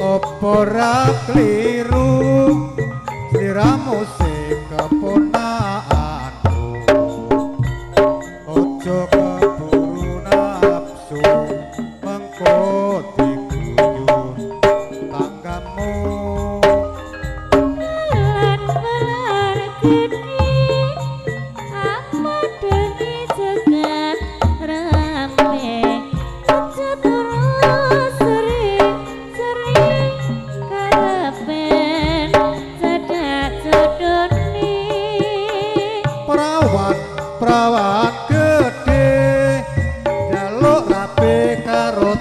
opo ra kliru sliramu sing keponakanku ojo keburu nafsu mengko diguyu tanggamu lan berarti apa demi jagat rame aja terus sering karepen cedak jodoni perawat gede jaluk rapi karo